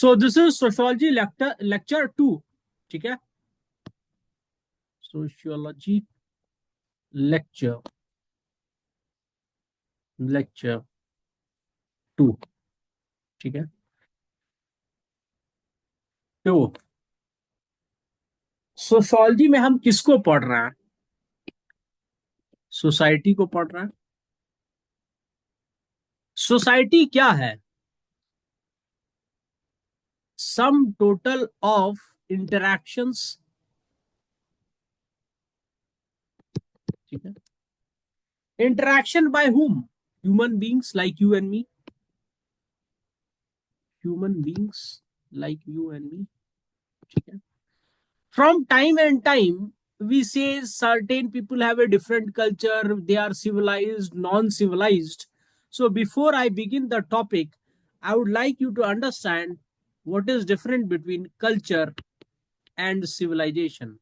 So this is sociology lecture 2। ठीक है, sociology lecture lecture 2। ठीक है, तो सोशियोलॉजी में हम किसको पढ़ रहे हैं? सोसाइटी को पढ़ रहे हैं। सोसाइटी क्या है? Sum total of interactions. ठीक है, interaction by whom? Human beings like you and me. Human beings like you and me. ठीक है, from time and time we say certain people have a different culture, they are civilized, non-civilized. So before I begin the topic, I would like you to understand what is different between culture and civilization.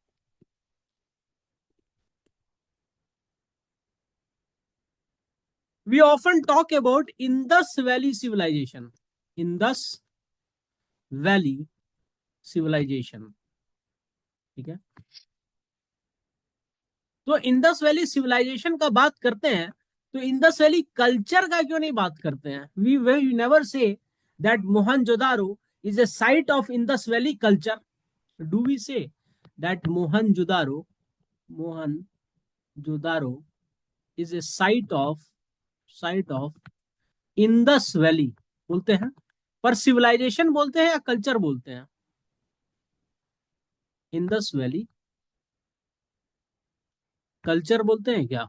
We often talk about Indus Valley civilization. Indus Valley civilization. ठीक है, तो Indus valley civilisation का बात करते हैं, तो Indus valley culture का क्यों नहीं बात करते हैं? We never say that Mohenjodaro is a site of Indus valley culture. Do we say that Mohenjodaro is a site of Indus valley? बोलते हैं, पर सिविलाइजेशन बोलते हैं या कल्चर बोलते हैं? इंडस वैली कल्चर बोलते हैं क्या?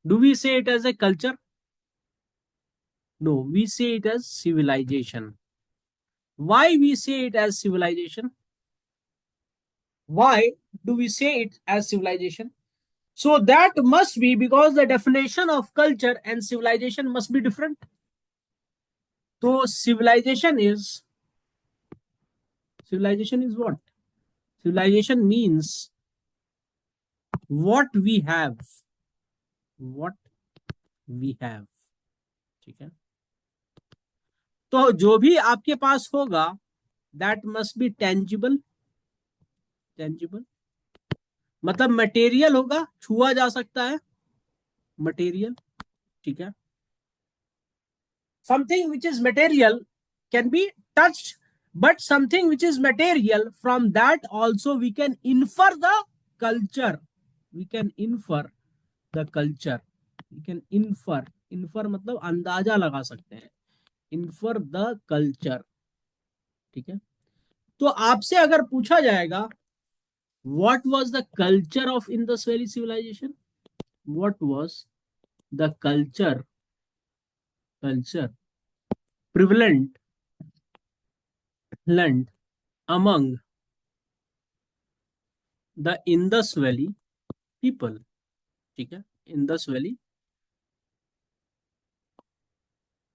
Do we say it as a culture? No, we say it as civilization. Why we say it as civilization? Why do we say it as civilization? So that must be because the definition of culture and civilization must be different. So civilization is what? Civilization means what we have. What we have. ठीक है, तो जो भी आपके पास होगा that must be tangible. Tangible मतलब material होगा, छुआ जा सकता है, मटेरियल। ठीक है, something which is material can be touched, but something which is material, from that also we can infer the culture. We can infer the culture. We can infer मतलब अंदाजा लगा सकते हैं, infer the culture। ठीक है, तो आपसे अगर पूछा जाएगा what was the culture of Indus Valley civilization? What was the culture prevalent land among the Indus Valley people? ठीक है, इंडस वैली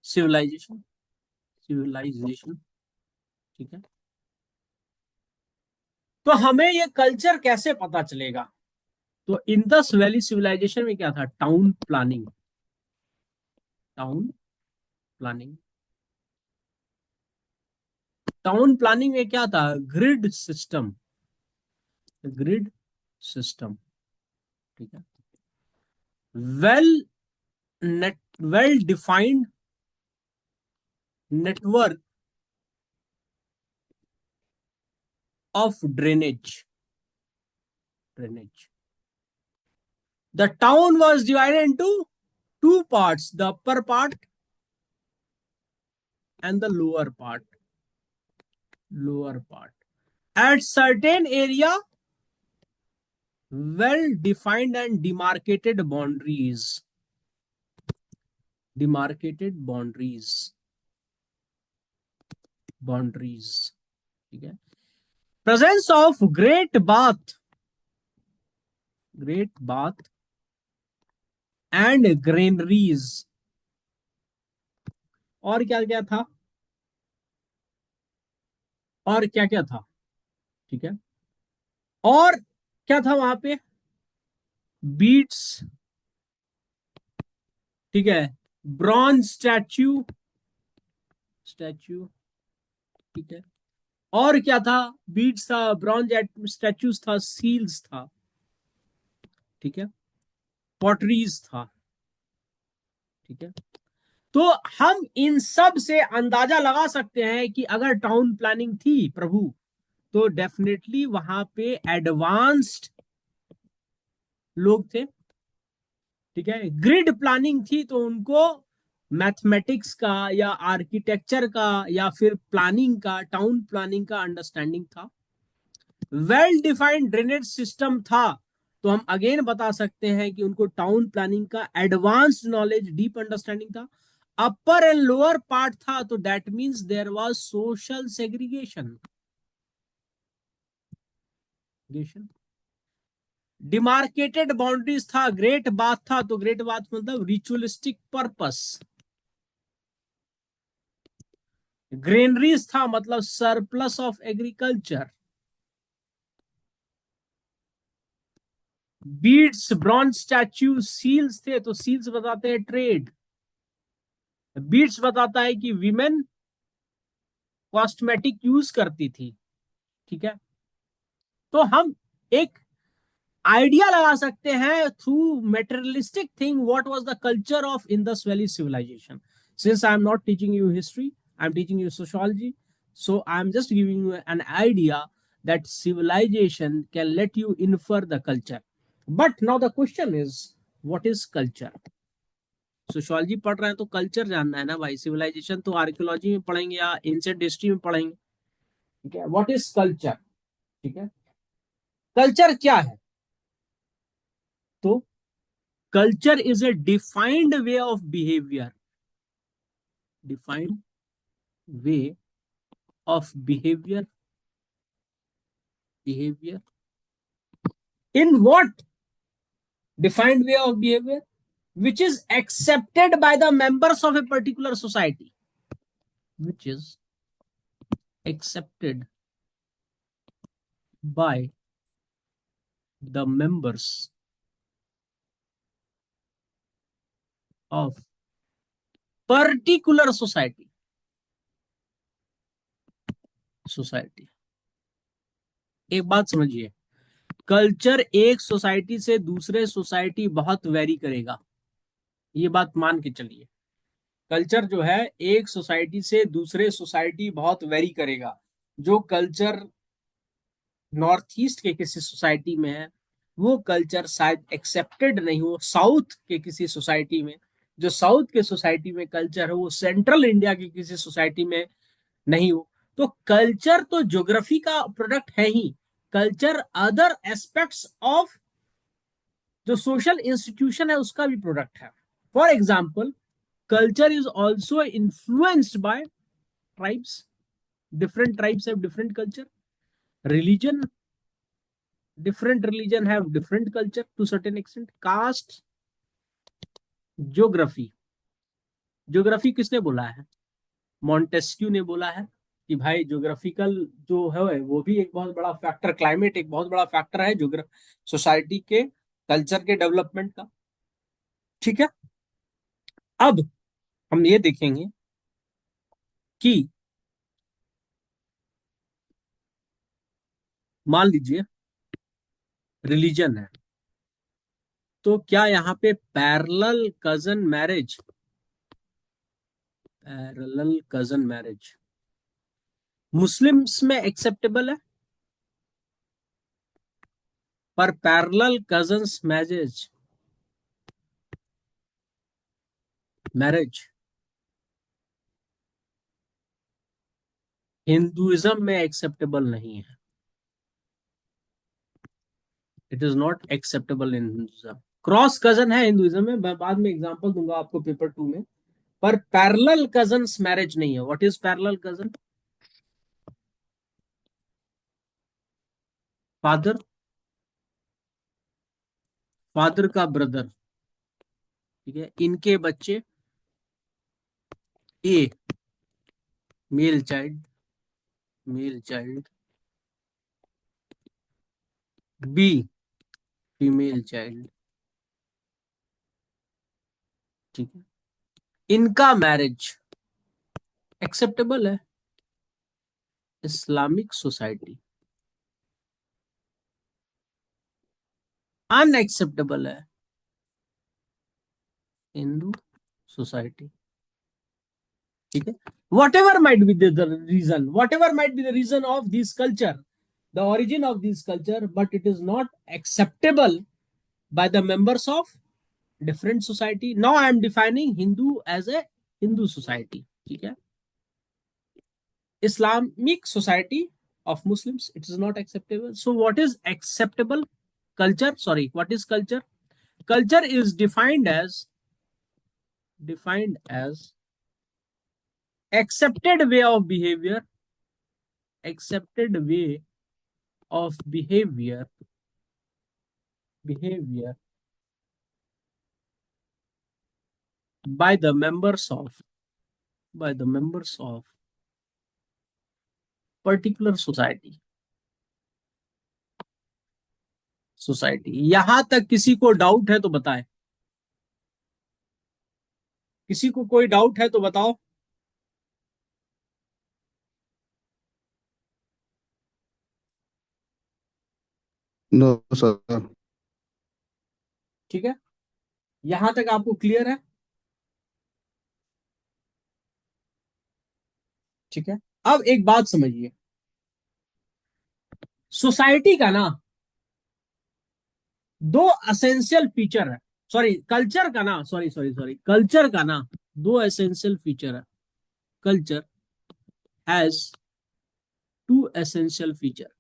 सिविलाइजेशन। ठीक है, तो हमें ये कल्चर कैसे पता चलेगा? तो इंडस वैली सिविलाइजेशन में क्या था? Town planning. Town planning town planning में क्या था? Grid system. Grid system. ठीक है, well net well defined network of drainage. The town was divided into two parts, the upper part and the lower part. At certain area, well defined and demarcated boundaries. ठीक है, presence of great bath and granaries। और क्या क्या था? और क्या क्या था? ठीक है, और क्या था वहां पे? बीट्स। ठीक है, ब्रॉन्ज स्टैच्यू, ठीक है। और क्या था? बीड्स था, ब्रॉन्ज स्टैच्यूज था, सील्स था, ठीक है, पॉटरीज था, ठीक है। तो हम इन सब से अंदाजा लगा सकते हैं कि अगर टाउन प्लानिंग थी प्रभु, तो डेफिनेटली वहां पे एडवांस्ड लोग थे, ठीक है। ग्रिड प्लानिंग थी तो उनको मैथमेटिक्स का या आर्किटेक्चर का या फिर प्लानिंग का, टाउन प्लानिंग का अंडरस्टैंडिंग था। वेल डिफाइंड ड्रेनेज सिस्टम था तो हम अगेन बता सकते हैं कि उनको टाउन प्लानिंग का एडवांस्ड नॉलेज, डीप अंडरस्टैंडिंग था। अपर एंड लोअर पार्ट था तो that means there was social segregation. Demarcated boundaries था, ग्रेट बाथ था तो ग्रेट बाथ मतलब रिचुअलिस्टिक पर्पस। ग्रेनरीज था मतलब surplus of agriculture. Beads, bronze statue, seals थे तो सील्स बताते हैं ट्रेड। बीड्स बताता है कि विमेन कॉस्मेटिक यूज करती थी, ठीक है। तो हम एक आइडिया लगा सकते हैं through materialistic thing what was the culture of Indus valley civilisation. Since I am not teaching you history, I am teaching you sociology, so I am just giving you an idea that civilization can let you infer the culture. But now the question is, what is culture? Sociology पढ़ रहे हैं तो culture जानना है ना भाई। Civilisation तो archaeology में पढ़ेंगे या एंशिएंट हिस्ट्री में पढ़ेंगे, ठीक है। व्हाट इज कल्चर, ठीक है। कल्चर क्या है? तो culture is A defined way of behaviour, defined way of behaviour, behaviour in what? Defined way of behaviour which is accepted by the members of a particular society, which is accepted by the members of particular society। एक बात समझिए, culture एक society से दूसरे society बहुत very करेगा, ये बात मान के चलिए। कल्चर जो है एक सोसाइटी से दूसरे सोसाइटी बहुत वेरी करेगा। जो कल्चर नॉर्थ ईस्ट के किसी सोसाइटी में है वो कल्चर शायद एक्सेप्टेड नहीं हो साउथ के किसी सोसाइटी में। जो साउथ के सोसाइटी में कल्चर है वो सेंट्रल इंडिया की किसी सोसाइटी में नहीं हो। तो कल्चर तो ज्योग्राफी का प्रोडक्ट है ही, कल्चर अदर एस्पेक्ट्स ऑफ जो सोशल इंस्टीट्यूशन है उसका भी प्रोडक्ट है। For example, culture is also influenced by tribes, different tribes have different culture. Religion, different religion have different culture to certain extent. Caste, geography, geography किसने बोला है? Montesquieu ने बोला है कि भाई ज्योग्राफिकल जो है वो भी एक बहुत बड़ा फैक्टर, क्लाइमेट एक बहुत बड़ा फैक्टर है सोसाइटी के कल्चर के डेवलपमेंट का, ठीक है। अब हम ये देखेंगे कि मान लीजिए रिलीजन है तो क्या यहाँ पे parallel cousin marriage, parallel cousin marriage Muslims में एक्सेप्टेबल है? पर पैरेलल कजन्स मैरिज हिंदुइज्म में एक्सेप्टेबल नहीं है। It is not acceptable in Hinduism. Cross cousin है हिंदुइज्म में, मैं बाद में एग्जांपल दूंगा आपको पेपर 2 में। पर पैरेलल कजन्स मैरिज नहीं है। What is parallel cousin? Father, father का ब्रदर, ठीक है। इनके बच्चे A male child, male child, B female child, ठीक है। इनका मैरिज एक्सेप्टेबल है इस्लामिक सोसाइटी, अनएक्सेप्टेबल है हिंदू सोसाइटी। ठीक है, whatever might be the reason, whatever might be the reason of this culture, the origin of this culture, but it is not acceptable by the members of different society. Now I am defining Hindu as a Hindu society. ठीक है, Islamic society of Muslims, it is not acceptable. So what is acceptable culture? Sorry, what is culture? Culture is defined as accepted way of behavior, accepted way of behavior by the members of particular society। यहां तक किसी को doubt है तो बताएं, किसी को कोई डाउट है तो बताओ। No sir. ठीक है, यहां तक आपको क्लियर है? ठीक है, अब एक बात समझिए, सोसाइटी का ना दो एसेंशियल फीचर है, सॉरी कल्चर का ना, सॉरी कल्चर का ना दो एसेंशियल फीचर है। Culture has two essential features.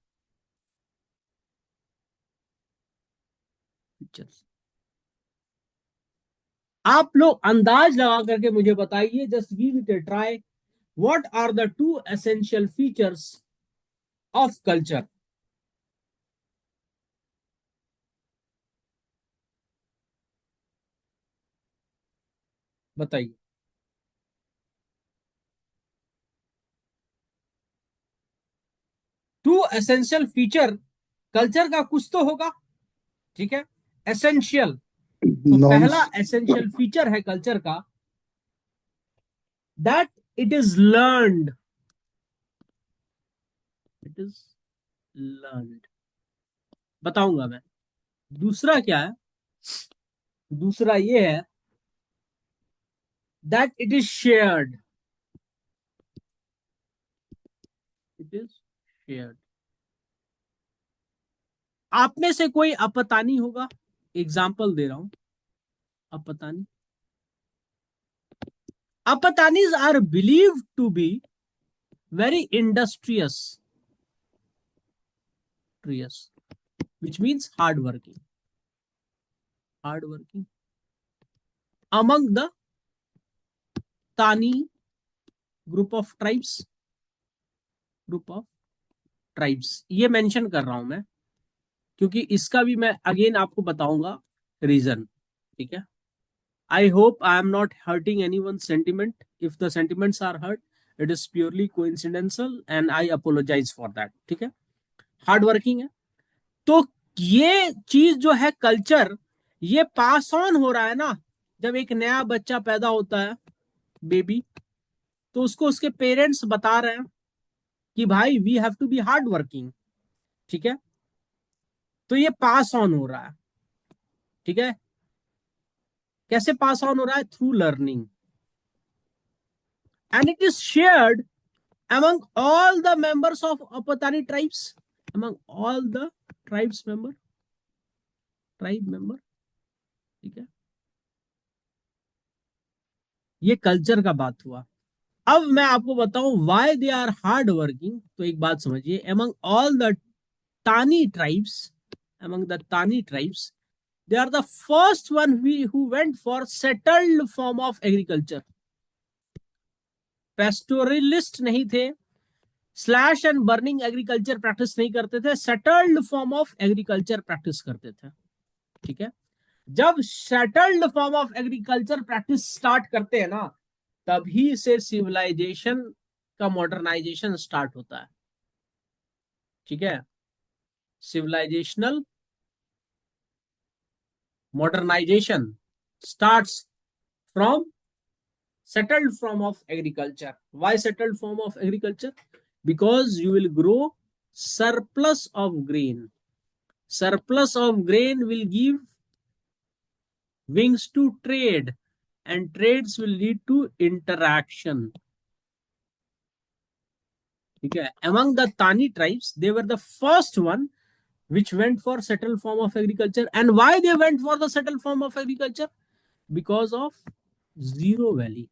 आप लोग अंदाज लगा करके मुझे बताइए, just give it a try, what are the two essential features of culture? बताइए। टू एसेंशियल फीचर कल्चर का कुछ तो होगा, ठीक है, एसेंशियल। तो नॉर्म्स। पहला एसेंशियल फीचर है कल्चर का, that it is learned, it is learned. बताऊंगा मैं। दूसरा क्या है? दूसरा ये है that it is shared, it is shared. आप में से कोई अपतानी होगा, एग्जाम्पल दे रहा हूं, Apatani. Apatanis are believe to be very industrious, which means hard working among the Tani group of tribes। ये मेंशन कर रहा हूं मैं क्योंकि इसका भी मैं अगेन आपको बताऊंगा रीजन। ठीक है, I hope I am not hurting anyone sentiment, if the sentiments are hurt it is purely coincidental and I apologise for that. ठीक है, हार्ड वर्किंग है। तो ये चीज जो है कल्चर, ये पास ऑन हो रहा है ना। जब एक नया बच्चा पैदा होता है, बेबी, तो उसको उसके पेरेंट्स बता रहे हैं कि भाई we have to be hard working. ठीक है, तो ये पास ऑन हो रहा है। ठीक है, कैसे पास ऑन हो रहा है? Through learning, and it is shared among all the members of Apatani tribes, among all the tribe member। ठीक है, ये कल्चर का बात हुआ। अब मैं आपको बताऊं why they are hard working. तो एक बात समझिए, among all the Tani tribes, among the Tani tribes, they are the first one who went for settled form of agriculture। Pastoralist नहीं थे, slash and burning agriculture practice नहीं करते थे, settled form of agriculture practice करते थे। ठीक है, जब settled form of agriculture practice start करते हैं ना, तभी से सिविलाइजेशन का मॉडर्नाइजेशन स्टार्ट होता है। ठीक है, civilisational modernisation starts from settled form of agriculture. Why settled form of agriculture? Because you will grow surplus of grain. Surplus of grain will give wings to trade, and trades will lead to interaction. Okay. Among the Tani tribes, they were the first one which went for settled form of agriculture. And why they went for the settled form of agriculture? Because of zero valley.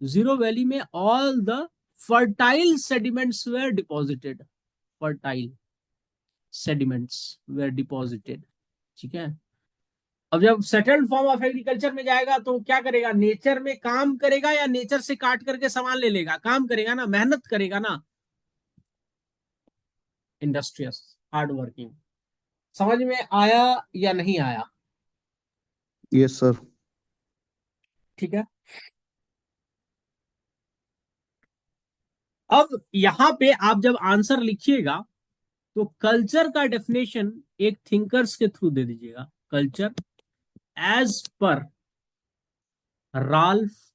Zero valley में all the fertile sediments were deposited. Fertile sediments were deposited. ठीक है. अब जब settled form of agriculture में जाएगा तो क्या करेगा? नेचर में काम करेगा या नेचर से काट करके सामान ले लेगा? काम करेगा ना, मेहनत करेगा ना. Industrious, hard working. समझ में आया या नहीं आया? Yes, sir. ठीक है. अब यहां पे आप जब आंसर लिखिएगा तो कल्चर का डेफिनेशन एक थिंकर्स के थ्रू दे दीजिएगा. Culture as per Ralph.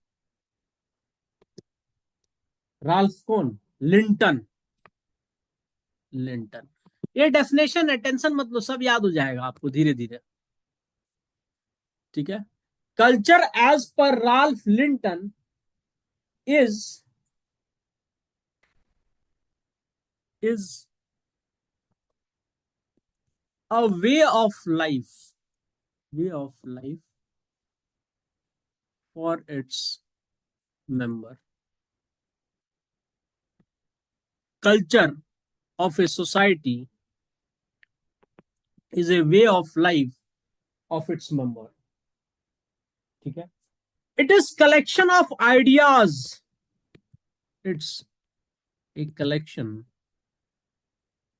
Ralph कौन? लिंटन. लिंटन. ये डेफिनेशन है, टेंशन मत लो, सब याद हो जाएगा आपको धीरे धीरे. ठीक है. Culture as per Ralph Linton is a way of life for its member. Culture of a society is a way of life of its member. ठीक है. It is collection of ideas. It's a collection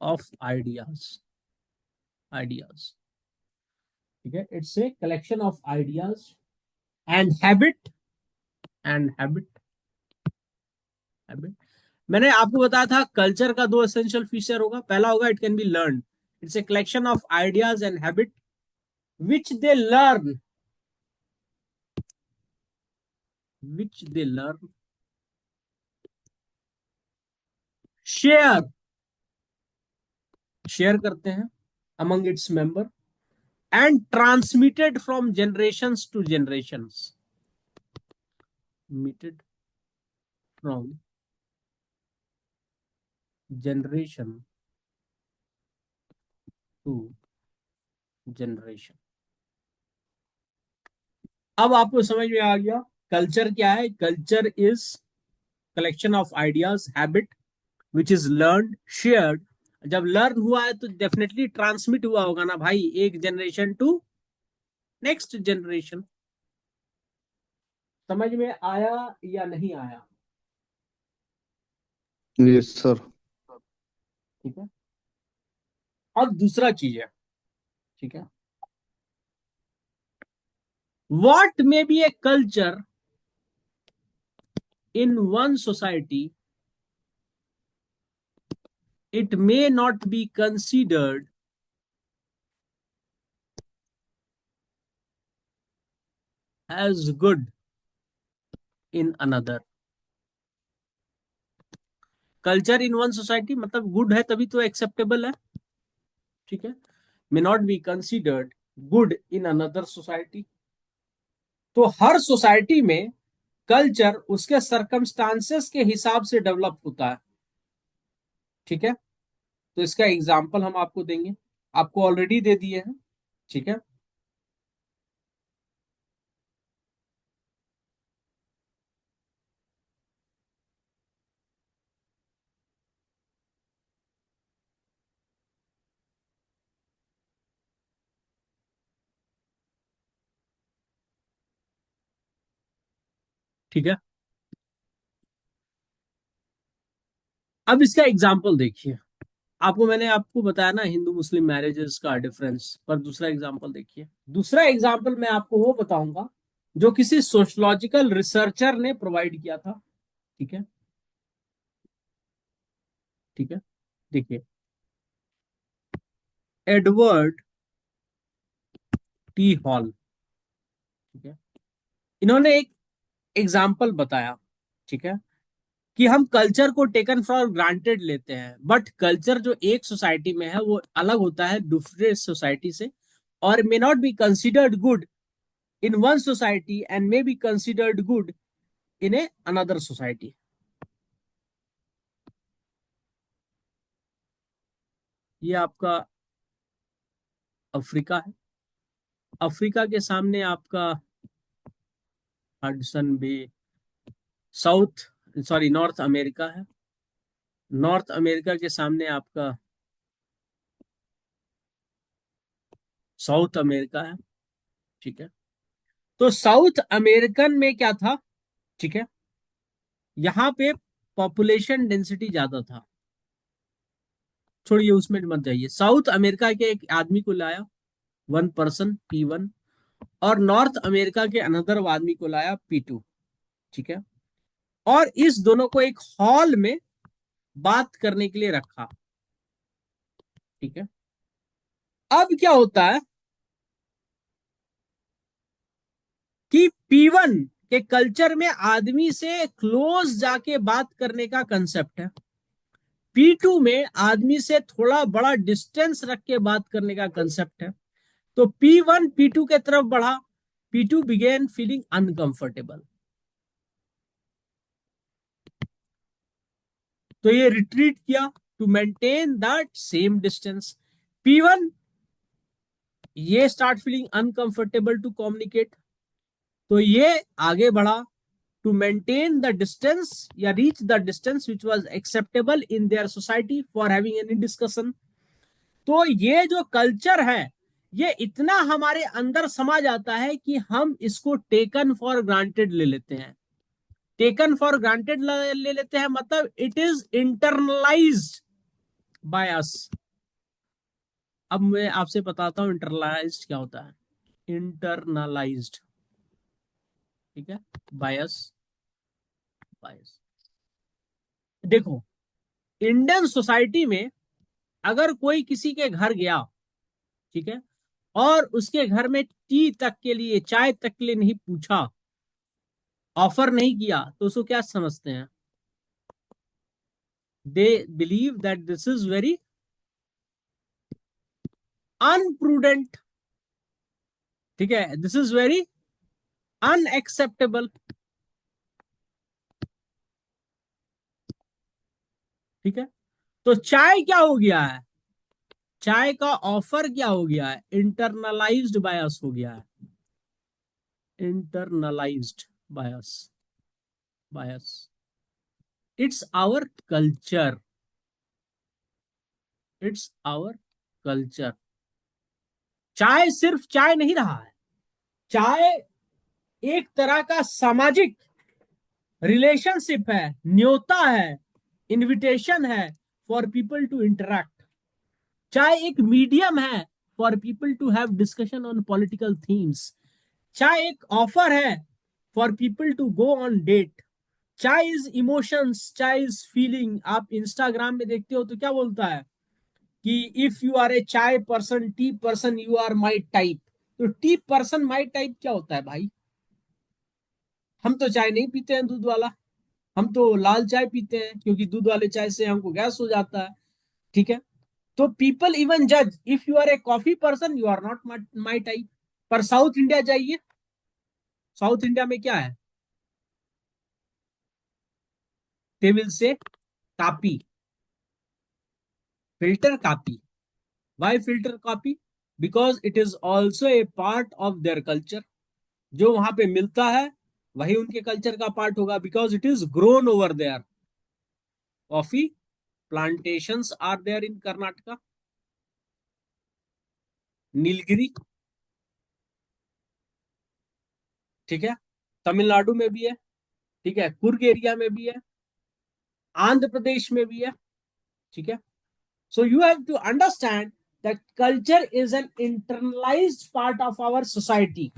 of ideas. ठीक है. It's a collection of ideas and habit. मैंने आपको बताया था culture का दो एसेंशियल फीचर होगा. पहला होगा it can be learn. It's a collection of ideas and habit which they learn share करते हैं among its member and transmitted from generations to generations. Transmitted from generation to generation. अब आपको समझ में आ गया कल्चर क्या है. Culture is collection of ideas, habit which is learn, shared. जब लर्न हुआ है तो डेफिनेटली ट्रांसमिट हुआ होगा ना भाई, एक जनरेशन टू नेक्स्ट जनरेशन. समझ में आया या नहीं आया? Yes, sir. ठीक है. अब दूसरा चीज है. ठीक है. What may be a culture in one society, it may not be considered as good in another. Culture in one society मतलब गुड है तभी तो एक्सेप्टेबल है. ठीक है. मे not be considered good in another society. तो हर सोसाइटी में culture उसके सरकमस्टांसेस के हिसाब से डेवलप होता है. ठीक है. तो इसका एग्जाम्पल हम आपको देंगे, आपको ऑलरेडी दे दिए हैं. ठीक है. ठीक है. अब इसका एग्जाम्पल देखिए. मैंने आपको बताया ना हिंदू मुस्लिम मैरिजेस का डिफरेंस, पर दूसरा एग्जाम्पल देखिए. दूसरा एग्जाम्पल मैं आपको वो बताऊंगा जो किसी सोशलॉजिकल रिसर्चर ने प्रोवाइड किया था. ठीक है. ठीक है. देखिए, एडवर्ड टी हॉल. ठीक है. इन्होंने एक एग्जाम्पल बताया, ठीक है, कि हम कल्चर को टेकन फॉर ग्रांटेड लेते हैं, बट कल्चर जो एक सोसाइटी में है वो अलग होता है दूसरे सोसाइटी से, और may not be considered good in one society and may be considered good in a another society. ये आपका अफ्रीका है। अफ्रीका के सामने आपका Hudson Bay, South, sorry North America है। नॉर्थ अमेरिका के सामने आपका साउथ अमेरिका है, ठीक है। तो साउथ अमेरिकन में क्या था, ठीक है, यहाँ पे पॉपुलेशन डेंसिटी ज्यादा था। छोड़िए उसमें मत जाइए, साउथ अमेरिका के एक आदमी को लाया, वन पर्सन P1, और नॉर्थ अमेरिका के अनदर आदमी को लाया P2, ठीक है, और इस दोनों को एक हॉल में बात करने के लिए रखा, ठीक है। अब क्या होता है कि P1 के कल्चर में आदमी से क्लोज जाके बात करने का कंसेप्ट है, P2 में आदमी से थोड़ा बड़ा डिस्टेंस रख के बात करने का कंसेप्ट है। तो P1 P2 के तरफ बढ़ा, P2 बिगेन फीलिंग अनकंफर्टेबल, तो ये रिट्रीट किया to maintain that same distance. P1 ये start feeling uncomfortable to communicate, तो ये आगे बढ़ा टू मेंटेन द डिस्टेंस या reach the distance which was acceptable in their society for having any discussion. तो ये जो कल्चर है ये इतना हमारे अंदर समा जाता है कि हम इसको टेकन फॉर ग्रांटेड ले लेते हैं। टेकन फॉर ग्रांटेड ले लेते हैं मतलब it is internalised by us. अब मैं आपसे बताता हूं इंटरनलाइज्ड क्या होता है। इंटरनलाइज्ड, ठीक है, बायस, बायस। देखो, इंडियन सोसाइटी में अगर कोई किसी के घर गया, ठीक है, और उसके घर में टी तक के लिए, चाय तक के लिए नहीं पूछा, ऑफर नहीं किया, तो उसको क्या समझते हैं? They believe that this is very unprudent, ठीक है, दिस इज वेरी अनएक्सेप्टेबल, ठीक है। तो चाय क्या हो गया है? चाय का ऑफर क्या हो गया है? इंटरनलाइज्ड बायस हो गया है। Internalised bias, bias, it's our culture, it's our culture. चाय सिर्फ चाय नहीं रहा है, चाय एक तरह का सामाजिक रिलेशनशिप है, न्योता है, इनविटेशन है फॉर पीपल टू इंटरैक्ट। चाय एक मीडियम है for people to have discussion on political themes. चाय एक ऑफर है for people to go on date. Chai is emotions, chai is feeling. आप इंस्टाग्राम में देखते हो तो क्या बोलता है कि if you are a chai person, tea person, you are my type. तो टी पर्सन माई टाइप क्या होता है भाई? हम तो चाय नहीं पीते हैं दूध वाला, हम तो लाल चाय पीते हैं क्योंकि दूध वाले चाय से हमको गैस हो जाता है, ठीक है। तो पीपल इवन जज if you are a coffee person, you are not my type. पर साउथ इंडिया जाइए, साउथ इंडिया में क्या है? They will say coffee, filter coffee. Why filter coffee? Because it is also a part of their culture. जो वहां पे मिलता है वही उनके कल्चर का पार्ट होगा, because it is grown over there. Coffee plantations are there in Karnataka, Nilgiri, ठीक है, तमिलनाडु में भी है, ठीक है, कुर्ग एरिया में भी है, आंध्र प्रदेश में भी है, ठीक है। So you have to understand that culture is an internalised part of our society,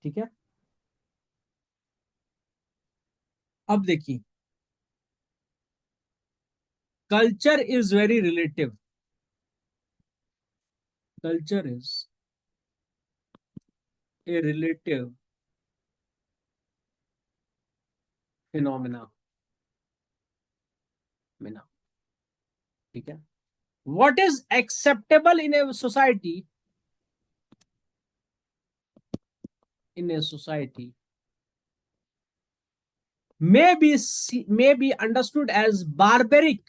ठीक है। अब देखिए, culture is very relative, culture is a relative phenomena मिना, ठीक है। What is acceptable in a society, in a society may be understood as barbaric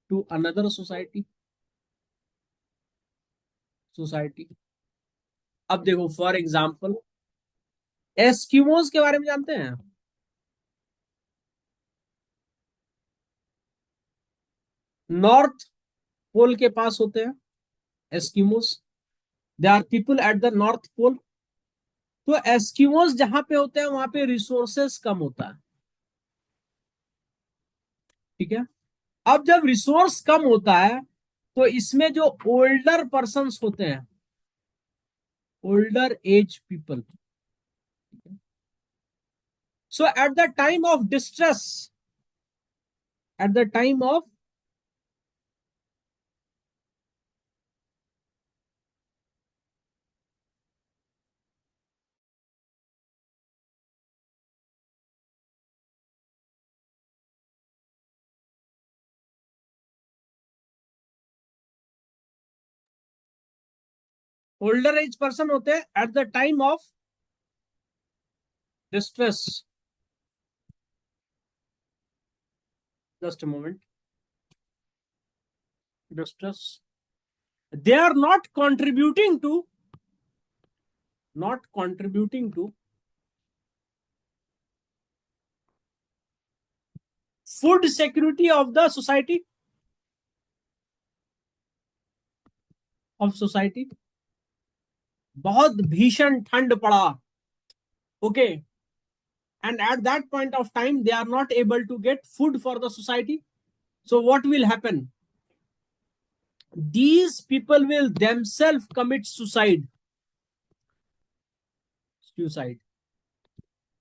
to another society। अब देखो for example, Eskimos के बारे में जानते हैं? नॉर्थ पोल के पास होते हैं Eskimos, they are people at the North Pole. तो एस्किमोज जहां पे होते हैं वहां पे रिसोर्सेस कम होता है, ठीक है। अब जब रिसोर्स कम होता है तो इसमें जो ओल्डर पर्सन्स होते हैं, older age people, so at the time of distress, at the time of older age person होते हैं at the time of distress, just a moment, distress, they are not contributing to food security of the society। बहुत भीषण ठंड पड़ा, okay, and at that point of time they are not able to get food for the society, so what will happen? These people will themselves commit suicide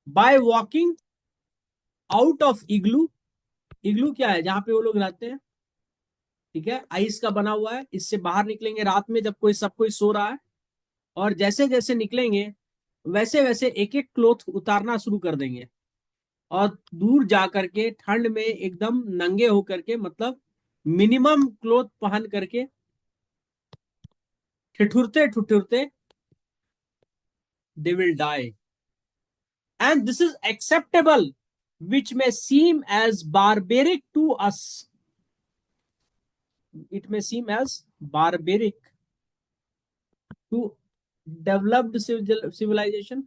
by walking out of igloo। इग्लू क्या है? जहां पे वो लोग रहते हैं, ठीक है, आइस का बना हुआ है। इससे बाहर निकलेंगे रात में जब सब कोई सो रहा है, और जैसे जैसे निकलेंगे वैसे वैसे एक एक क्लोथ उतारना शुरू कर देंगे, और दूर जा करके ठंड में एकदम नंगे होकर के, मतलब मिनिमम क्लोथ पहन करके, ठिठुरते ठिठुरते they will die. And this is acceptable which may seem as barbaric to us, it may seem as barbaric to developed civilization,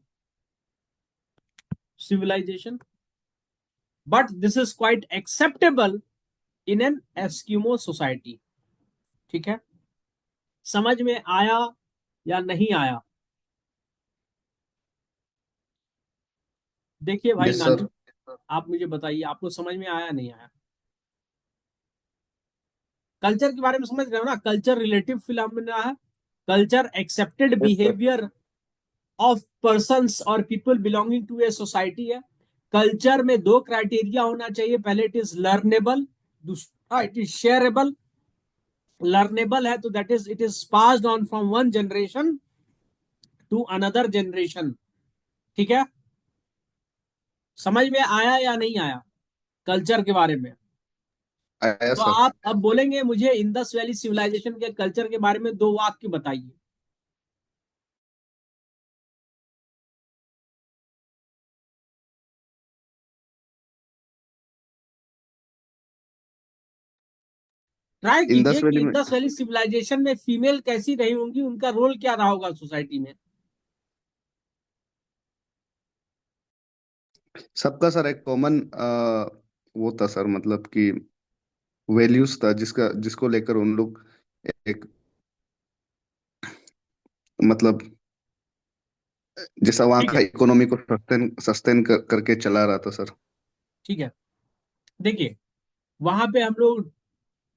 but this is quite acceptable in an Eskimo society। ठीक है, समझ में आया या नहीं आया? देखिए भाई यस नानू, सर। आप मुझे बताइए, आपको समझ में आया नहीं आया? कल्चर के बारे में समझ रहे हो ना? कल्चर रिलेटिव फिनोमेना है, culture accepted yes sir. Behaviour of persons और people belonging to a society है। कल्चर में दो क्राइटेरिया होना चाहिए, पहले इट इज लर्नेबल, दूसरा इट इज शेयरेबल। लर्नेबल है तो that is it is passed on from one generation to another generation, ठीक है। समझ में आया या नहीं आया कल्चर के बारे में? आया तो सर। आप अब बोलेंगे मुझे इंडस वैली सिविलाइजेशन के कल्चर के बारे में दो वाक्य बताइए। ट्राई कीजिए इंडस कि वैली में इंडस वैली सिविलाइजेशन में फीमेल कैसी रही होंगी, उनका रोल क्या रहा होगा सोसाइटी में। सबका सर एक कॉमन वो था सर, मतलब कि वैल्यूज था जिसका जिसको लेकर उन लोग एक, मतलब जैसा वहाँ ठीक का है, इकोनॉमी को सस्टेन सस्टेन करके चला रहा था सर। ठीक है, देखिए वहां पे हम लोग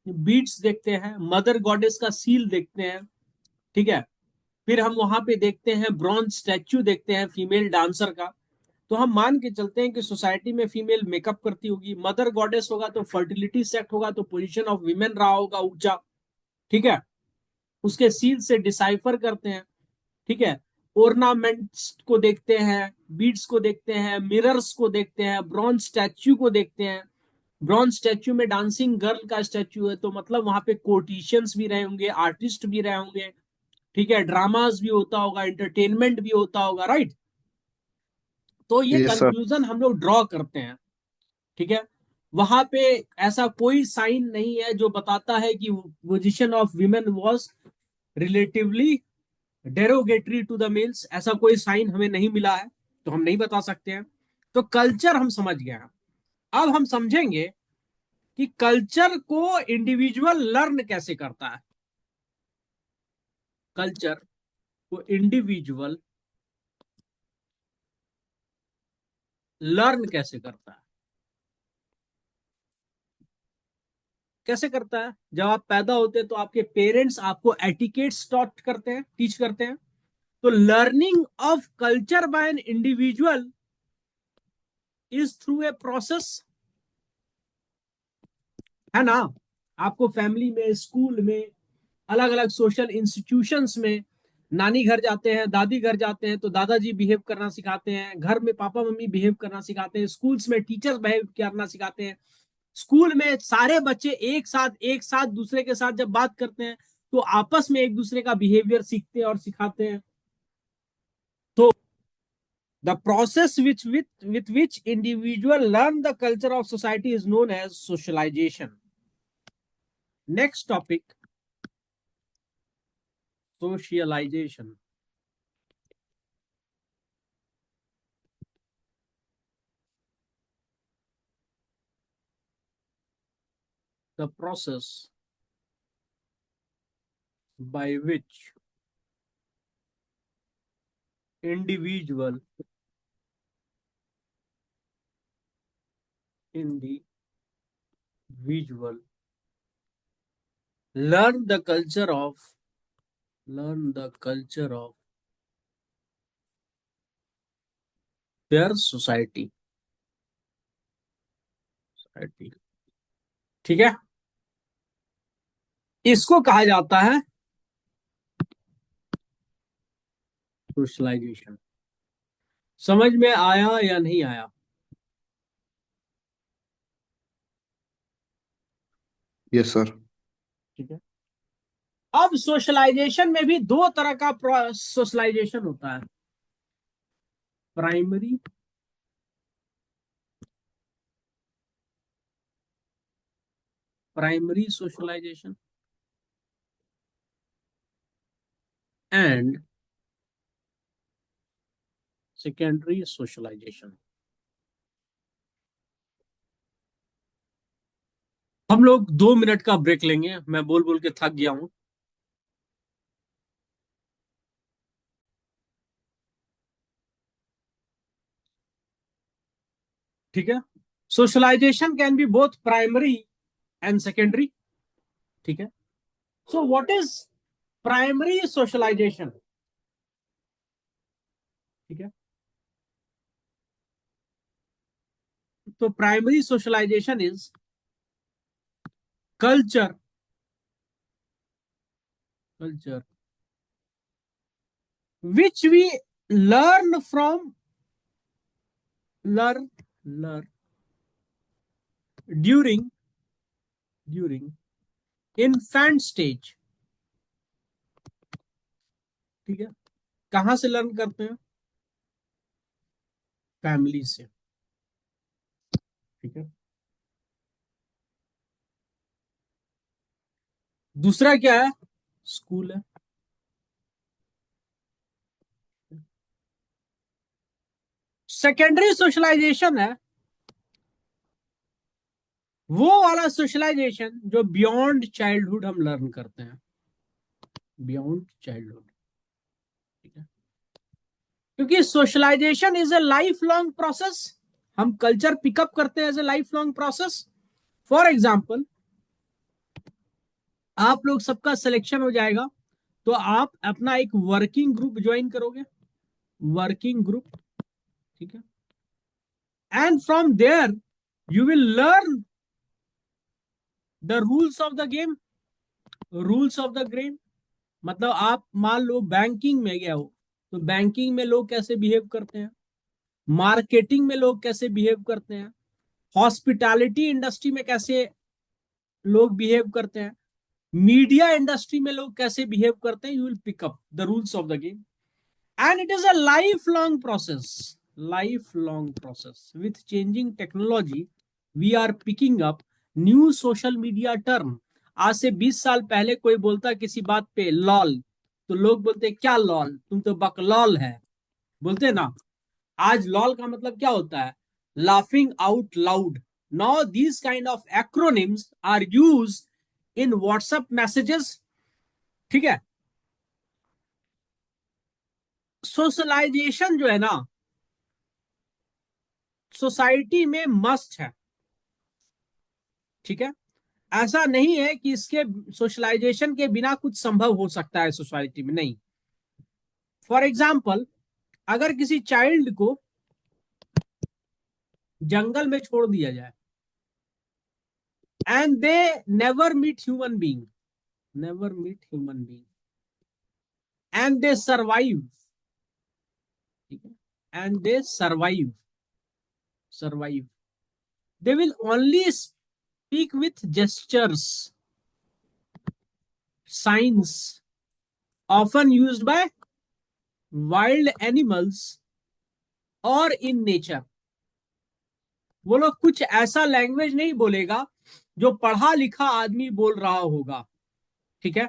बीट्स देखते हैं, मदर गॉडेस का सील देखते हैं, ठीक है। फिर हम वहां पे देखते हैं ब्रॉन्ज स्टैच्यू देखते हैं फीमेल डांसर का। तो हम मान के चलते हैं कि सोसाइटी में फीमेल मेकअप करती होगी, मदर गॉडेस होगा तो फर्टिलिटी सेट होगा, तो पोजीशन ऑफ विमेन रहा होगा ऊंचा, ठीक है। उसके सील से डिसाइफर करते हैं, ठीक है। ऑर्नामेंट्स को देखते हैं, बीड्स को देखते हैं, मिरर्स को देखते हैं, ब्रॉन्ज स्टैच्यू को देखते हैं। ब्रॉन्ज स्टैच्यू में डांसिंग गर्ल का स्टैच्यू है, तो मतलब वहां पे कोटिशियंस भी रहे होंगे, आर्टिस्ट भी रहे होंगे, ठीक है, ड्रामास भी होता होगा, एंटरटेनमेंट भी होता होगा, राइट। तो ये यस सर। कंक्लूजन हम लोग ड्रॉ करते हैं, ठीक है। वहां पे ऐसा कोई साइन नहीं है जो बताता है कि position of women was relatively derogatory to the males, ऐसा कोई साइन हमें नहीं मिला है, तो हम नहीं बता सकते हैं। तो कल्चर हम समझ गए हैं। अब हम समझेंगे कि कल्चर को इंडिविजुअल लर्न कैसे करता है। कल्चर को इंडिविजुअल लर्न कैसे करता है। कैसे करता है? जब आप पैदा होते हैं तो आपके पेरेंट्स आपको एटिकेट्स टॉट करते हैं, टीच करते हैं। तो learning of culture by an individual is through a process, है ना। आपको फैमिली में, स्कूल में, अलग अलग सोशल इंस्टीट्यूशंस में, नानी घर जाते हैं, दादी घर जाते हैं तो दादाजी बिहेव करना सिखाते हैं, घर में पापा मम्मी बिहेव करना सिखाते हैं, स्कूल्स में टीचर्स बिहेव करना सिखाते हैं, स्कूल में सारे बच्चे एक साथ दूसरे के साथ जब बात करते हैं तो आपस में एक दूसरे का बिहेवियर सीखते हैं और सिखाते हैं। तो the process with which individual learn the culture of society is known as socialization. Next topic, socialization. The process by which individual individual learn the culture of their society, ठीक है। इसको कहा जाता है सोशलाइजेशन। समझ में आया या नहीं आया? Yes sir. ठीक है। अब सोशलाइजेशन में भी दो तरह का सोशलाइजेशन होता है, primary primary socialisation and secondary socialisation. हम लोग 2 मिनट का ब्रेक लेंगे, मैं बोल बोल के थक गया हूं। ठीक है। Socialisation can be both primary and secondary, ठीक है। So what is primary socialisation? ठीक है। तो primary socialisation is culture culture which we learn from learn during infant stage, ठीक है। कहां से लर्न करते हैं? फैमिली से, ठीक है। दूसरा क्या है? स्कूल है। सेकेंडरी सोशलाइजेशन है वो वाला सोशलाइजेशन जो बियॉन्ड चाइल्डहुड हम लर्न करते हैं, बियॉन्ड चाइल्डहुड, ठीक है। क्योंकि socialisation is a life long process, हम कल्चर पिकअप करते हैं as a life long process. For example, आप लोग सबका सिलेक्शन हो जाएगा तो आप अपना एक वर्किंग ग्रुप ज्वाइन करोगे, वर्किंग ग्रुप, ठीक है। And from there you will learn the rules of the game, rules of the game. मतलब आप मान लो बैंकिंग में गए हो तो बैंकिंग में लोग कैसे बिहेव करते हैं, मार्केटिंग में लोग कैसे बिहेव करते हैं, हॉस्पिटैलिटी इंडस्ट्री में कैसे लोग बिहेव करते हैं, मीडिया इंडस्ट्री में लोग कैसे बिहेव करते हैं, you will pick up the rules of the game. And it is a lifelong process. Lifelong process. With changing technology, we are picking up new social media term. आज से 20 साल पहले कोई बोलता किसी बात पे लॉल, तो लोग बोलते क्या लॉल, तुम तो बकलॉल है, बोलते ना. आज लॉल का मतलब क्या होता है, laughing out loud. Now these kind of acronyms are use in WhatsApp messages. ठीक है. सोशलाइजेशन जो है ना, सोसाइटी में मस्ट है. ठीक है. ऐसा नहीं है कि इसके सोशलाइजेशन के बिना कुछ संभव हो सकता है सोसाइटी में, नहीं. फॉर एग्जाम्पल, अगर किसी चाइल्ड को जंगल में छोड़ दिया जाए and they never meet human being, never meet human being, and they survive. ठीक है. And they survive, survive, they will only speak with gestures, signs often used by wild animals और इन नेचर. वो लोग कुछ ऐसा language नहीं बोलेगा जो पढ़ा लिखा आदमी बोल रहा होगा. ठीक है.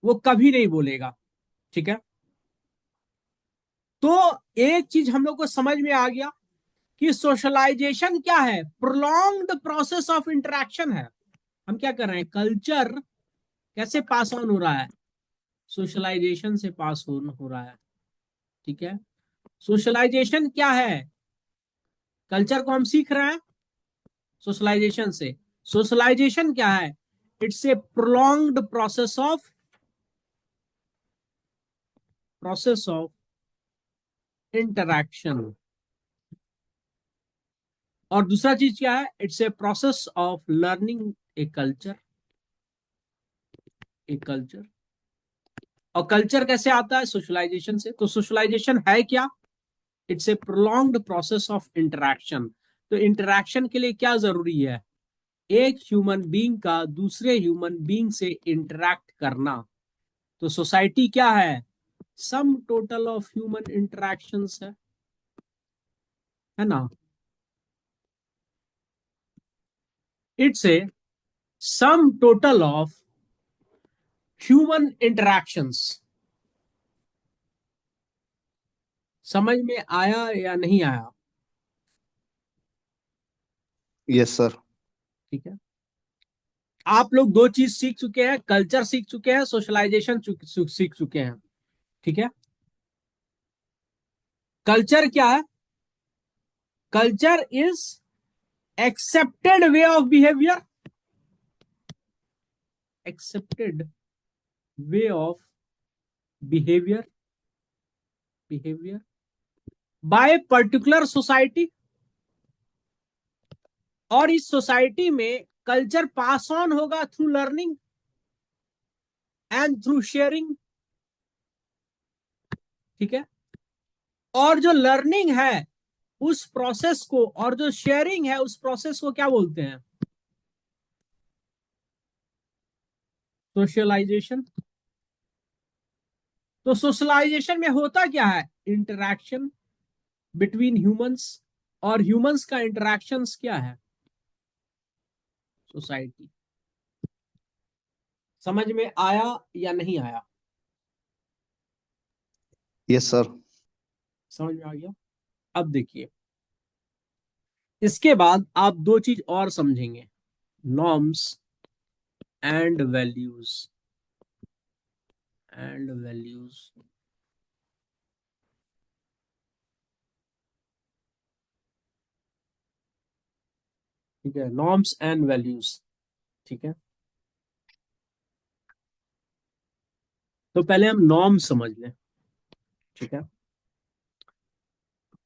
वो कभी नहीं बोलेगा. ठीक है. तो एक चीज हम लोग को समझ में आ गया कि सोशलाइजेशन क्या है, प्रोलॉन्ग्ड प्रोसेस ऑफ इंटरेक्शन है. हम क्या कर रहे हैं, कल्चर कैसे पास ऑन हो रहा है, सोशलाइजेशन से पास ऑन हो रहा है. ठीक है. सोशलाइजेशन क्या है, कल्चर को हम सीख रहे हैं सोशलाइजेशन से. सोशलाइजेशन क्या है, it's a prolonged process of interaction. और दूसरा चीज क्या है, it's a process of learning a culture, a culture. और कल्चर कैसे आता है, सोशलाइजेशन से. तो सोशलाइजेशन है क्या, it's a prolonged process of interaction. तो इंटरैक्शन के लिए क्या जरूरी है, एक ह्यूमन बीइंग का दूसरे ह्यूमन बीइंग से इंटरैक्ट करना. तो सोसाइटी क्या है, sum total of human interactions है ना. It's a some total of human interactions. समझ में आया या नहीं आया. Yes sir. ठीक है. आप लोग दो चीज सीख चुके हैं, कल्चर सीख चुके हैं, सोशलाइजेशन सीख चुके हैं. ठीक है. कल्चर क्या है, culture is accepted way of behaviour, accepted way of behaviour, behaviour by particular society. और इस सोसाइटी में कल्चर पास ऑन होगा through learning and through sharing. ठीक है. और जो लर्निंग है उस प्रोसेस को, और जो शेयरिंग है उस प्रोसेस को क्या बोलते हैं, सोशलाइजेशन. तो सोशलाइजेशन में होता क्या है, इंटरैक्शन बिटवीन ह्यूमंस, और ह्यूमंस का इंटरैक्शंस क्या है, सोसाइटी. समझ में आया या नहीं आया. Yes sir. समझ में आ गया. अब देखिए, इसके बाद आप दो चीज और समझेंगे, norms and values, and values. ठीक है, नॉर्म्स एंड वैल्यूज. ठीक है. तो पहले हम नॉर्म समझ लें. ठीक है.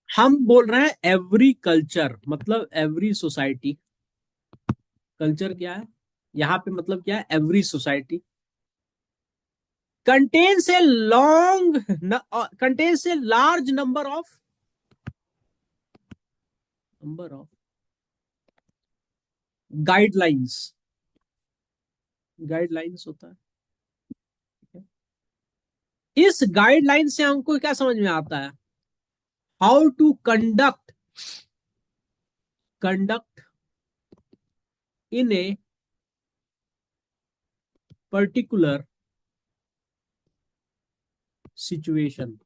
हम बोल रहे हैं एवरी कल्चर, मतलब एवरी सोसाइटी. कल्चर क्या है यहां पे, मतलब क्या है, every society contains a long contains a large number of number of guidelines, guidelines होता है। इस गाइडलाइन से हमको क्या समझ में आता है? How to conduct in a particular situation.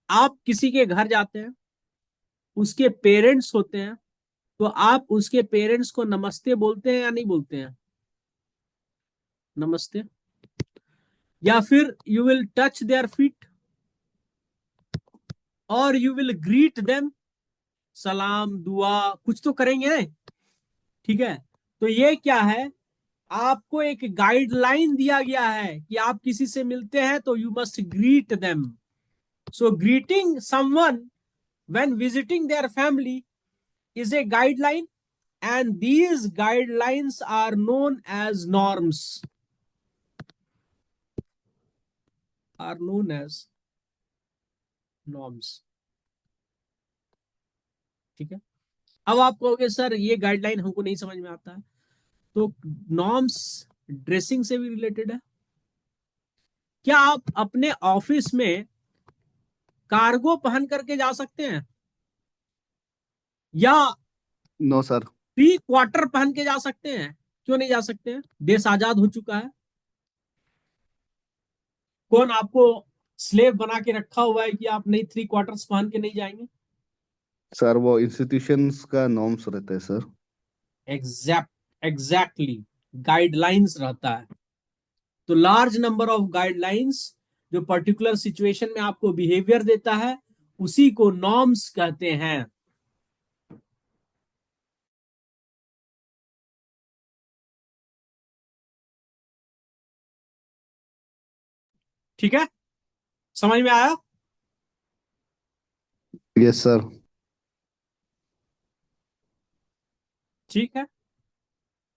आप किसी के घर जाते हैं, उसके पेरेंट्स होते हैं, तो आप उसके पेरेंट्स को नमस्ते बोलते हैं या नहीं बोलते हैं? नमस्ते। या फिर you will touch their feet और यू विल ग्रीट देम, सलाम दुआ कुछ तो करेंगे। ठीक है, तो ये क्या है? आपको एक गाइडलाइन दिया गया है कि आप किसी से मिलते हैं तो you must greet them. So greeting someone when visiting their family is a guideline, and these guidelines are known as norms, are known as norms। ठीक है, अब आप कहोगे सर ये गाइडलाइन हमको नहीं समझ में आता है, तो नॉर्म्स ड्रेसिंग से भी रिलेटेड है। क्या आप अपने ऑफिस में कार्गो पहन करके जा सकते हैं, या नो सर। प्री क्वार्टर पहन के जा सकते हैं? क्यों नहीं जा सकते हैं? देश आजाद हो चुका है। कौन आपको स्लेव बना के रखा हुआ है कि आप नहीं थ्री क्वार्टर्स पहन के नहीं जाएंगे? सर वो इंस्टीट्यूशंस का नॉर्म्स रहता है सर। एग्जैक्टली, गाइडलाइंस रहता है। तो लार्ज नंबर ऑफ गाइडलाइंस जो पर्टिकुलर सिचुएशन में आपको बिहेवियर देता है, उसी को नॉर्म्स कहते हैं। ठीक है, समझ में आया? Yes sir. ठीक है,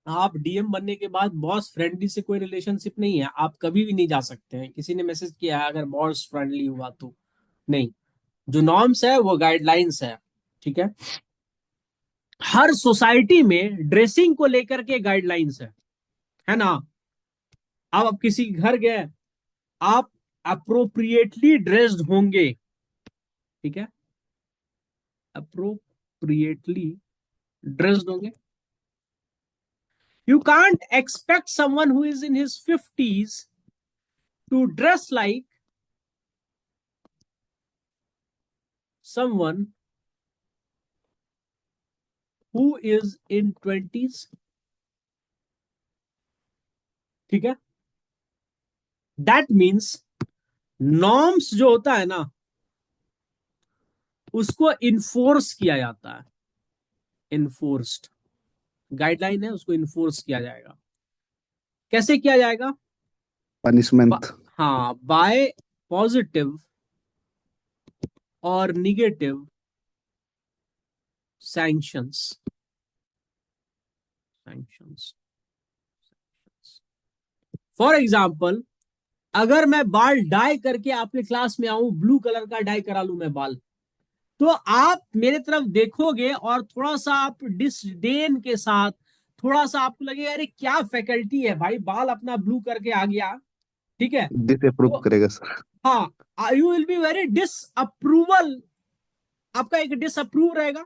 आप डीएम बनने के बाद बॉस फ्रेंडली से कोई रिलेशनशिप नहीं है, आप कभी भी नहीं जा सकते हैं। किसी ने मैसेज किया है अगर बॉस फ्रेंडली हुआ तो नहीं। जो नॉर्म्स है वो गाइडलाइंस है। ठीक है, हर सोसाइटी में ड्रेसिंग को लेकर के गाइडलाइंस है ना? आप किसी घर गए, आप अप्रोप्रिएटली ड्रेस्ड होंगे। ठीक है, अप्रोप्रिएटली ड्रेस्ड होंगे। You can't expect someone who is in his 50s to dress like someone who is in 20s। ठीक है, दैट मीन्स नॉर्म्स जो होता है ना, उसको इन्फोर्स किया जाता है। इन्फोर्स्ड गाइडलाइन है, उसको इन्फोर्स किया जाएगा। कैसे किया जाएगा? पनिशमेंट। हाँ, बाय पॉजिटिव और negative sanctions. Sanctions, for example, अगर मैं बाल डाई करके आपके क्लास में आऊं, ब्लू कलर का डाई करा लूं मैं बाल, तो आप मेरे तरफ देखोगे और थोड़ा सा आप डिसडेन के साथ, थोड़ा सा आपको लगेगा अरे क्या फैकल्टी है भाई, बाल अपना ब्लू करके आ गया। ठीक है, डिसअप्रूव तो करेगा सर। हाँ, you will be very disapproval, आपका एक डिसअप्रूव रहेगा।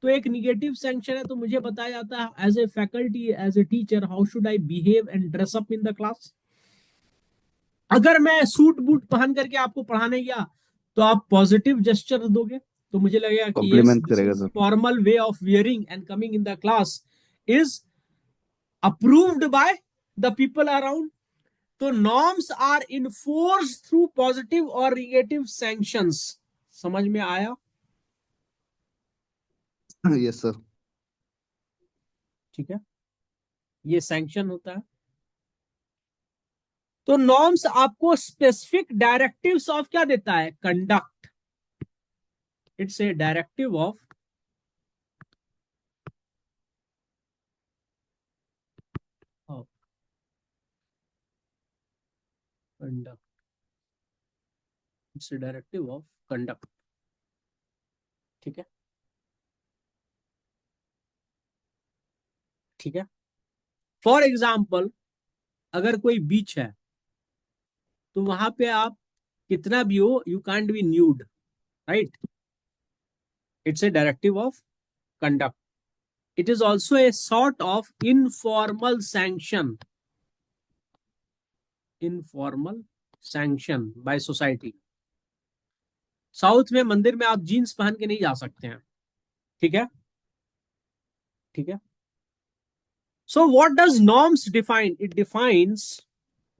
तो एक निगेटिव सैंक्शन है। तो मुझे बताया जाता है as a faculty, as a teacher, how should I behave and dress up in the class. अगर मैं सूट बूट पहन करके आपको पढ़ाने गया, तो आप पॉजिटिव जेस्चर दोगे, तो मुझे लगेगा कि यस, कॉम्प्लीमेंट दिस करेगा is sir. Formal way of wearing and coming in the class is approved by the people around. तो norms are enforce through positive और निगेटिव सैंक्शंस। समझ में आया? Yes sir. ठीक है, ये सैंक्शन होता है। तो नॉर्म्स आपको स्पेसिफिक डायरेक्टिव्स ऑफ क्या देता है? Conduct. It's a directive of conduct. It's a directive of conduct. ठीक है, ठीक है। फॉर एग्जाम्पल, अगर कोई बीच है तो वहां पे आप कितना भी हो, you can't be nude, right? It's a directive of conduct. It is also a sort of informal sanction by society. South में मंदिर में आप जीन्स पहन के नहीं जा सकते हैं, ठीक है, ठीक है. So what does norms define? It defines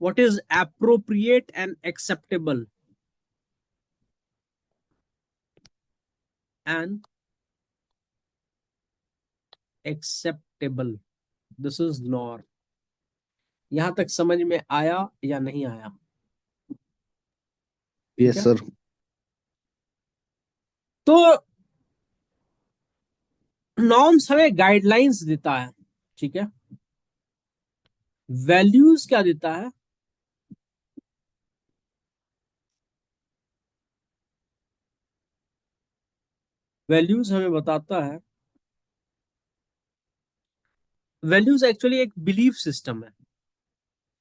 what is appropriate and acceptable. This is norm. यहां तक समझ में आया या नहीं आया? ठीक यस है. सर. तो नॉर्म्स हमें गाइडलाइंस देता है, ठीक है. वैल्यूज क्या देता है? वैल्यूज हमें बताता है, वैल्यूज एक्चुअली एक बिलीफ सिस्टम है,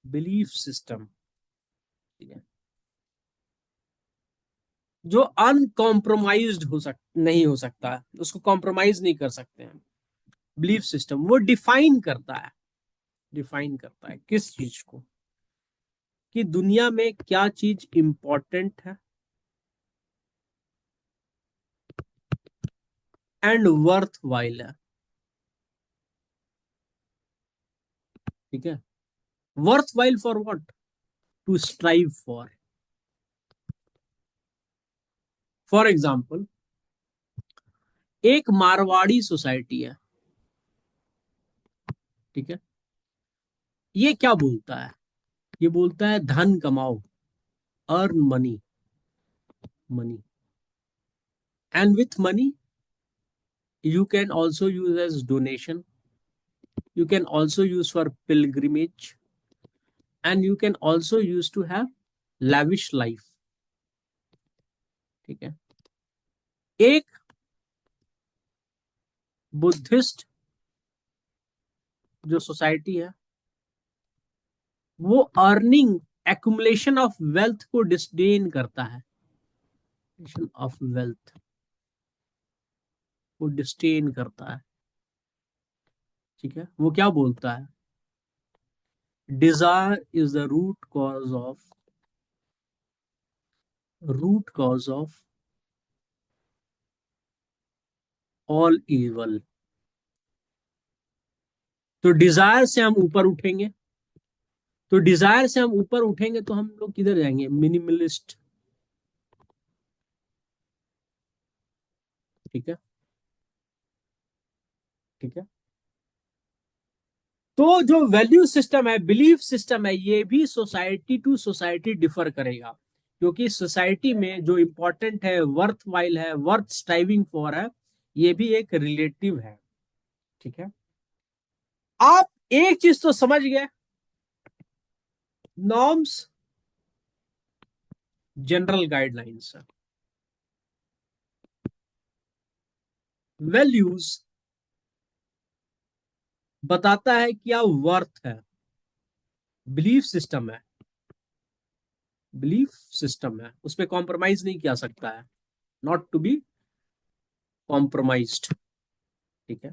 बिलीफ सिस्टम, ठीक है, जो अनकॉम्प्रोमाइज्ड नहीं हो सकता है, उसको कॉम्प्रोमाइज नहीं कर सकते हैं. बिलीफ सिस्टम वो डिफाइन करता है किस चीज को, कि दुनिया में क्या चीज इंपॉर्टेंट है एंड वर्थ वाइल है, ठीक है. Worth while for what? To strive for example, एक मारवाड़ी सोसाइटी है, ठीक है. ये क्या बोलता है? ये बोलता है धन कमाओ, earn money and with money you can also use as donation, you can also use for pilgrimage, and you can also use to have lavish life, ठीक है. एक बुद्धिस्ट जो सोसाइटी है, वो अर्निंग, एक्युमुलेशन ऑफ वेल्थ को disdain करता है, of wealth को डिस्डेन करता है, ठीक है. वो क्या बोलता है? Desire is the root cause of all evil. तो डिजायर से हम ऊपर उठेंगे, तो डिजायर से हम ऊपर उठेंगे तो हम लोग किधर जाएंगे? मिनिमलिस्ट, ठीक है, ठीक है. तो जो वैल्यू सिस्टम है, बिलीफ सिस्टम है, ये भी सोसाइटी टू सोसाइटी डिफर करेगा, क्योंकि सोसाइटी में जो इंपॉर्टेंट है, वर्थ वाइल है, वर्थ स्ट्राइविंग फॉर है, ये भी एक रिलेटिव है, ठीक है. आप एक चीज तो समझ गए, नॉर्म्स जनरल गाइडलाइंस है, वैल्यूज बताता है क्या वर्थ है, बिलीफ सिस्टम है, बिलीफ सिस्टम है, उस पर कॉम्प्रोमाइज नहीं किया सकता है, नॉट टू बी कॉम्प्रोमाइज्ड, ठीक है.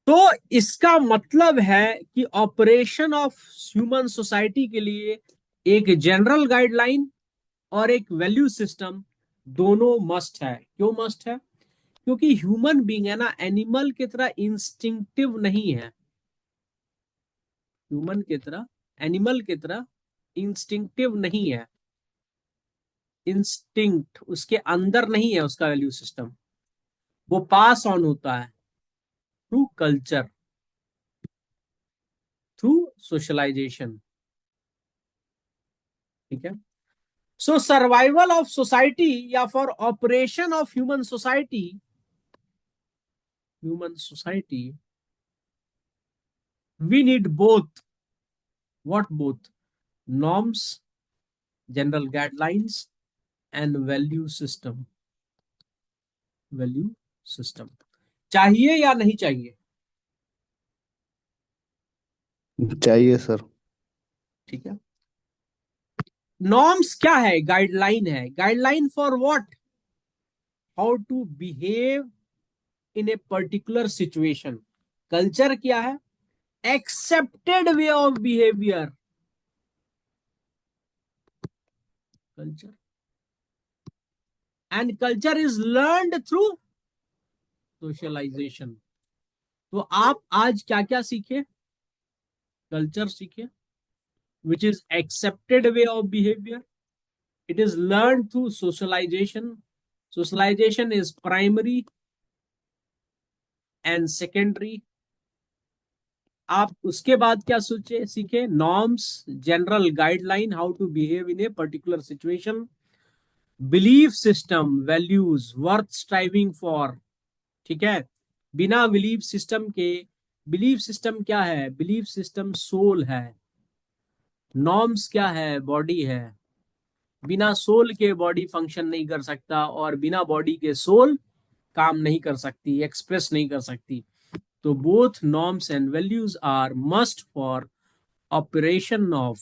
तो इसका मतलब है कि ऑपरेशन ऑफ ह्यूमन सोसाइटी के लिए एक जनरल गाइडलाइन और एक वैल्यू सिस्टम दोनों मस्ट है. क्यों मस्ट है? क्योंकि ह्यूमन बीइंग है ना, एनिमल की तरह इंस्टिंक्टिव नहीं है, ह्यूमन की तरह, एनिमल की तरह इंस्टिंक्टिव नहीं है, इंस्टिंक्ट उसके अंदर नहीं है, उसका वैल्यू सिस्टम वो पास ऑन होता है थ्रू कल्चर, थ्रू सोशलाइजेशन, ठीक है. सो सर्वाइवल ऑफ सोसाइटी या for operation of human society we need both. What both? Norms, general guidelines and value system. Value system चाहिए या नहीं चाहिए? चाहिए सर। ठीक है। नॉर्म्स क्या है? गाइडलाइन है। Guideline for what? How to behave in a particular situation. Culture क्या है? Accepted way of behaviour. Culture and culture is learned through socialisation. तो आप आज क्या क्या सीखे? कल्चर सीखे, which is accepted way of behaviour. It is learned through socialization. Socialization is primary and secondary. आप उसके बाद क्या सोचे सीखे? Norms, general guideline how to behave in a particular situation, belief system, values worth striving for. ठीक है। बिना belief system के, बिलीफ सिस्टम क्या है? बिलीफ सिस्टम सोल है। नॉर्म्स क्या है? बॉडी है। बिना सोल के बॉडी फंक्शन नहीं कर सकता, और बिना बॉडी के सोल काम नहीं कर सकती, एक्सप्रेस नहीं कर सकती. तो both norms and values are must for operation of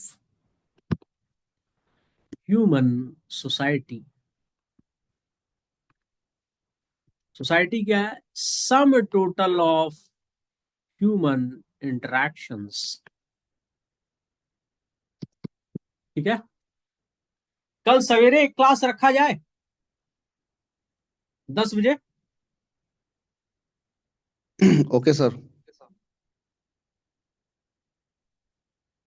human society. Society क्या है? Sum total of human interactions. ठीक है। कल सवेरे क्लास रखा जाए 10 बजे. Okay sir.